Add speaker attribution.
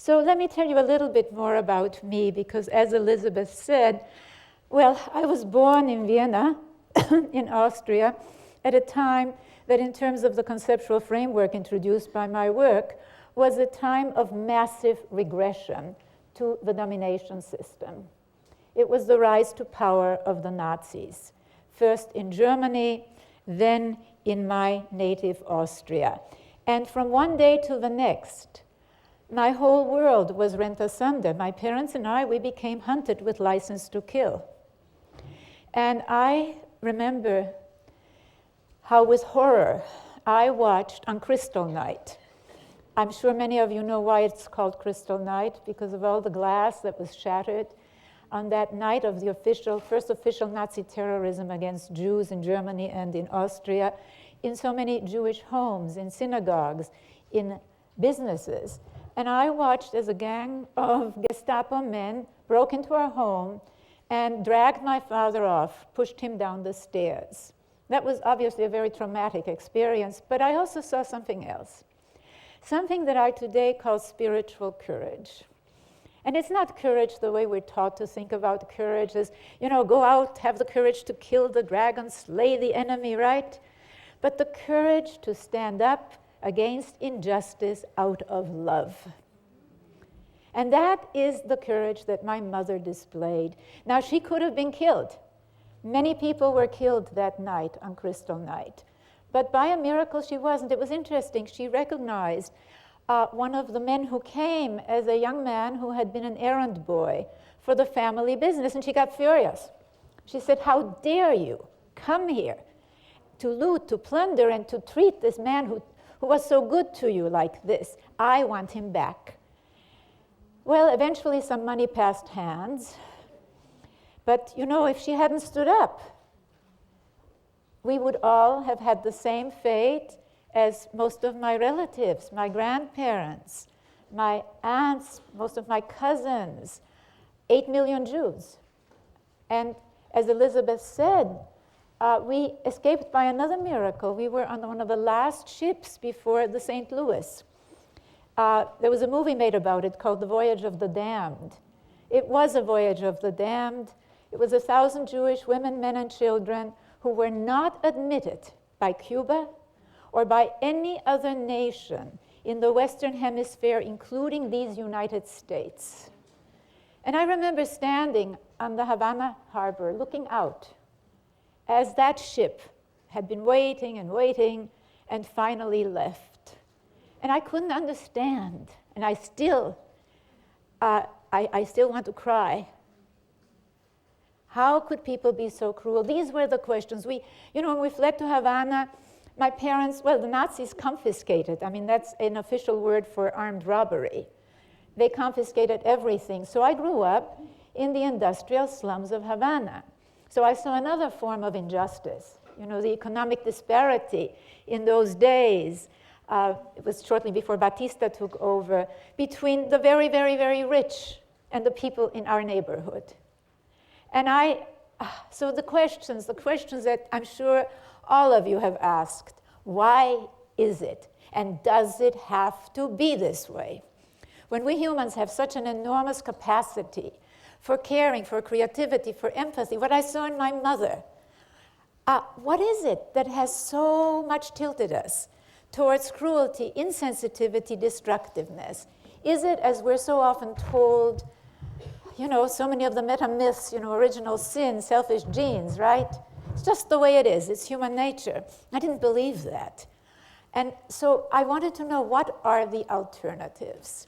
Speaker 1: So let me tell you a little bit more about me, because as Elizabeth said, well, I was born in Vienna, in Austria, at a time that in terms of the conceptual framework introduced by my work, was a time of massive regression to the domination system. It was the rise to power of the Nazis, first in Germany, then in my native Austria. And from one day to the next, my whole world was rent asunder. My parents and I, we became hunted with license to kill. And I remember how with horror I watched on Crystal Night. I'm sure many of you know why it's called Crystal Night, because of all the glass that was shattered on that night of the first official Nazi terrorism against Jews in Germany and in Austria, in so many Jewish homes, in synagogues, in businesses. And I watched as a gang of Gestapo men broke into our home and dragged my father off, pushed him down the stairs. That was obviously a very traumatic experience, but I also saw something else. Something that I today call spiritual courage. And it's not courage the way we're taught to think about courage as, go out, have the courage to kill the dragon, slay the enemy, right? But the courage to stand up against injustice out of love. And that is the courage that my mother displayed. Now, she could have been killed. Many people were killed that night on Crystal Night. But by a miracle, she wasn't. It was interesting. She recognized one of the men who came as a young man who had been an errand boy for the family business, and she got furious. She said, "How dare you come here to loot, to plunder, and to treat this man who was so good to you like this? I want him back." Well, eventually some money passed hands. But, if she hadn't stood up, we would all have had the same fate as most of my relatives, my grandparents, my aunts, most of my cousins, 8 million Jews. And as Elizabeth said, we escaped by another miracle. We were on one of the last ships before the St. Louis. There was a movie made about it called The Voyage of the Damned. It was a voyage of the damned. It was 1,000 Jewish women, men, and children who were not admitted by Cuba or by any other nation in the Western Hemisphere, including these United States. And I remember standing on the Havana harbor looking out as that ship had been waiting and waiting and finally left. And I couldn't understand, and I still want to cry. How could people be so cruel? These were the questions. When we fled to Havana, my parents, the Nazis confiscated. That's an official word for armed robbery. They confiscated everything. So I grew up in the industrial slums of Havana. So I saw another form of injustice. The economic disparity in those days. It was shortly before Batista took over, between the very, very, very rich and the people in our neighborhood. And so the questions that I'm sure all of you have asked, why is it? And does it have to be this way? When we humans have such an enormous capacity for caring, for creativity, for empathy, what I saw in my mother, what is it that has so much tilted us towards cruelty, insensitivity, destructiveness? Is it, as we're so often told, so many of the meta-myths, original sin, selfish genes, right? It's just the way it is. It's human nature. I didn't believe that. And so I wanted to know, what are the alternatives?